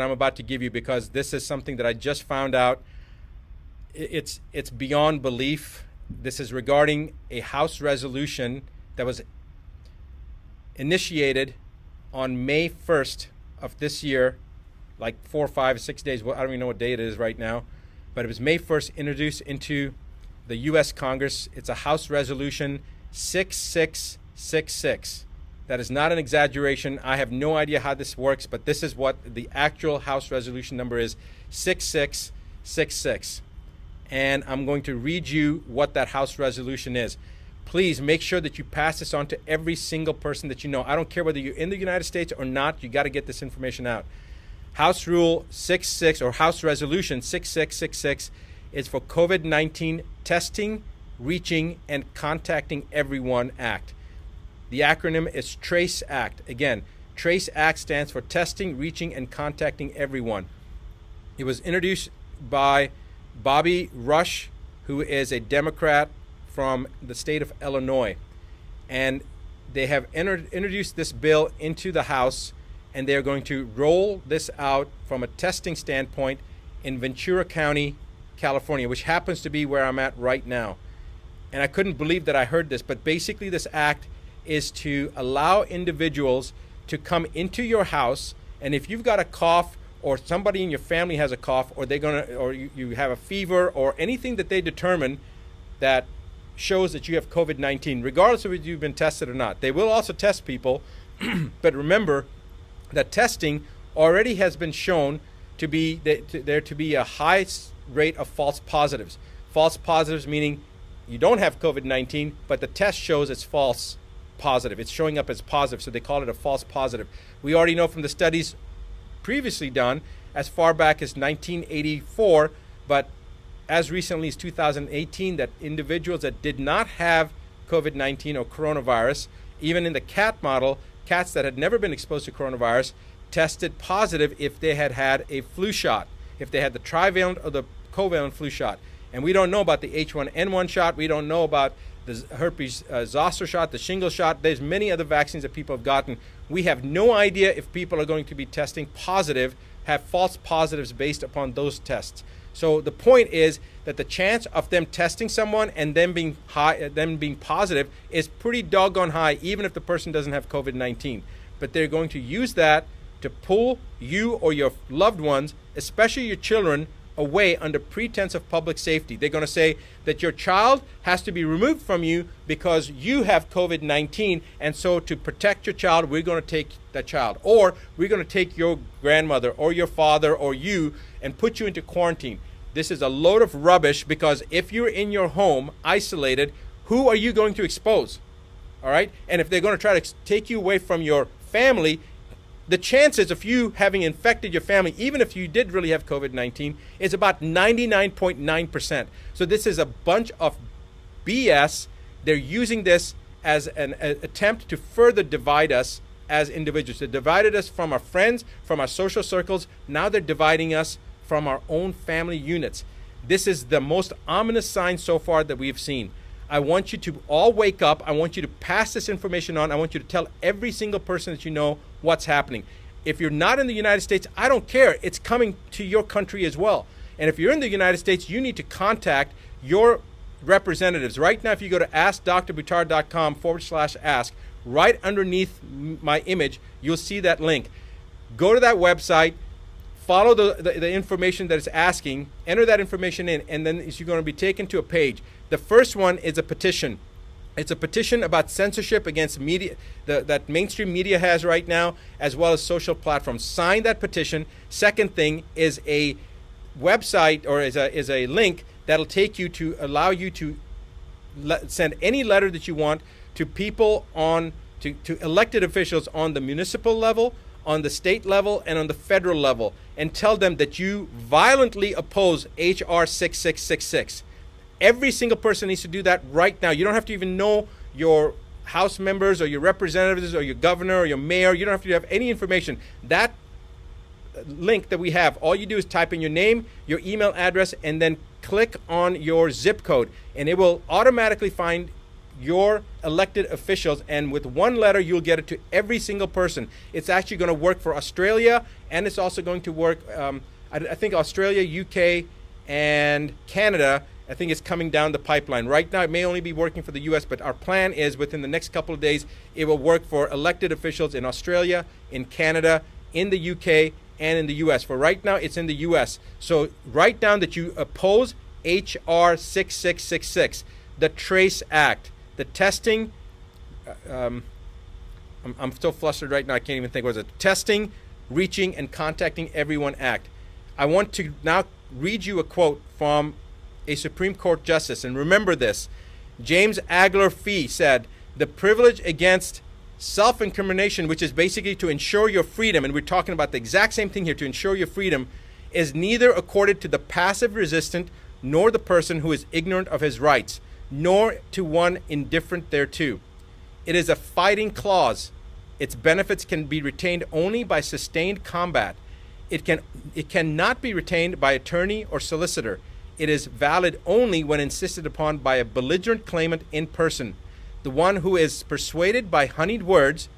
I'm about to give you, because this is something that I just found out. It's beyond belief. This is regarding a House resolution that was initiated on May 1st of this year, like 4, 5, 6 days. Well, I don't even know what day it is right now, but it was May 1st, introduced into the U.S. Congress. It's a House Resolution 6666. That is not an exaggeration. I have no idea how this works, but this is what the actual House resolution number is, 6666. And I'm going to read you what that House resolution is. Please make sure that you pass this on to every single person that you know. I don't care whether you're in the United States or not, you got to get this information out. House Rule 66, or House Resolution 6666, is for COVID-19 testing, reaching, and contacting everyone act. The acronym is TRACE Act. Again, TRACE Act stands for Testing, Reaching, and Contacting Everyone. It was introduced by Bobby Rush, who is a Democrat from the state of Illinois. And they have introduced this bill into the House, and they're going to roll this out from a testing standpoint in Ventura County, California, which happens to be where I'm at right now. And I couldn't believe that I heard this, but basically this act is to allow individuals to come into your house, and if you've got a cough, or somebody in your family has a cough, or you have a fever, or anything that they determine that shows that you have COVID-19, regardless of whether you've been tested or not. They will also test people, but remember that testing already has been shown to be there to be a high rate of false positives. False positives meaning you don't have COVID-19, but the test shows it's false positive. It's showing up as positive, so they call it a false positive. We already know from the studies previously done as far back as 1984, but as recently as 2018, that individuals that did not have COVID-19 or coronavirus, even in the cat model, cats that had never been exposed to coronavirus, tested positive if they had had a flu shot, if they had the trivalent or the covalent flu shot. And we don't know about the H1N1 shot. We don't know about the herpes zoster shot, the shingle shot. There's many other vaccines that people have gotten. We have no idea if people are going to be testing positive, have false positives based upon those tests. So the point is that the chance of them testing someone and them being positive is pretty doggone high, even if the person doesn't have COVID-19. But they're going to use that to pull you or your loved ones, especially your children, away under pretense of public safety. They're going to say that your child has to be removed from you because you have COVID-19, and so to protect your child, we're going to take that child. Or we're going to take your grandmother or your father or you and put you into quarantine. This is a load of rubbish, because if you're in your home isolated, who are you going to expose? All right? And if they're going to try to take you away from your family, the chances of you having infected your family, even if you did really have COVID-19, is about 99.9%. So this is a bunch of BS. They're using this as an attempt to further divide us as individuals. They divided us from our friends, from our social circles. Now they're dividing us from our own family units. This is the most ominous sign so far that we've seen. I want you to all wake up. I want you to pass this information on. I want you to tell every single person that you know what's happening. If you're not in the United States, I don't care. It's coming to your country as well. And if you're in the United States, you need to contact your representatives. Right now, if you go to askdrbuttar.com/ask, right underneath my image, you'll see that link. Go to that website, follow the information that it's asking, enter that information in, and then you're going to be taken to a page. The first one is a petition. It's a petition about censorship against media that mainstream media has right now, as well as social platforms. Sign that petition. Second thing is a website, or is a link that'll take you to allow you to send any letter that you want to people to elected officials on the municipal level, on the state level, and on the federal level, and tell them that you violently oppose H.R. 6666. Every single person needs to do that right now. You don't have to even know your House members or your representatives or your governor or your mayor. You don't have to have any information. That link that we have, all you do is type in your name, your email address, and then click on your zip code, and it will automatically find your elected officials, and with one letter you'll get it to every single person. It's actually going to work for Australia, and it's also going to work, I think Australia, UK, and Canada, I think it's coming down the pipeline. Right now, it may only be working for the US, but our plan is within the next couple of days, it will work for elected officials in Australia, in Canada, in the UK, and in the US. For right now, it's in the US. So write down that you oppose HR 6666, the TRACE Act, the testing, I'm so flustered right now, I can't even think what it was. Testing, Reaching, and Contacting Everyone Act. I want to now read you a quote from a Supreme Court justice, and remember this. James Agler Fee said, "The privilege against self-incrimination, which is basically to ensure your freedom," and we're talking about the exact same thing here, to ensure your freedom, "is neither accorded to the passive resistant nor the person who is ignorant of his rights, nor to one indifferent thereto. It is a fighting clause. Its benefits can be retained only by sustained combat. It cannot be retained by attorney or solicitor. It is valid only when insisted upon by a belligerent claimant in person. The one who is persuaded by honeyed words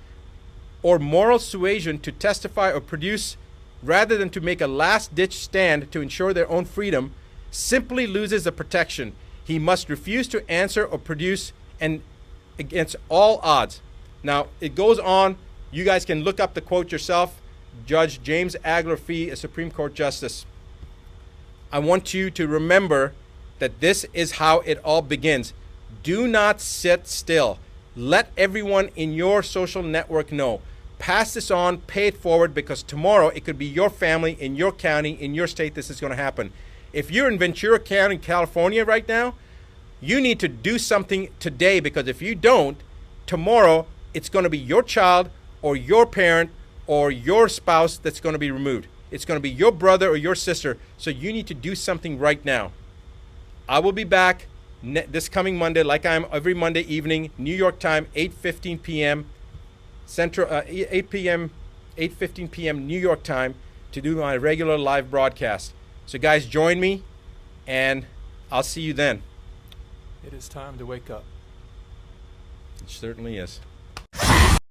or moral suasion to testify or produce rather than to make a last-ditch stand to ensure their own freedom simply loses the protection. He must refuse to answer or produce, and against all odds." Now, it goes on. You guys can look up the quote yourself. Judge James Agler Fee, a Supreme Court Justice. I want you to remember that this is how it all begins. Do not sit still. Let everyone in your social network know. Pass this on, pay it forward, because tomorrow it could be your family, in your county, in your state, this is going to happen. If you're in Ventura County, California right now, you need to do something today, because if you don't, tomorrow it's going to be your child or your parent or your spouse that's going to be removed. It's going to be your brother or your sister. So you need to do something right now. I will be back this coming Monday, like I am every Monday evening, New York time, 8:15 p.m. Central, 8:15 p.m. New York time, to do my regular live broadcast. So guys, join me, and I'll see you then. It is time to wake up. It certainly is.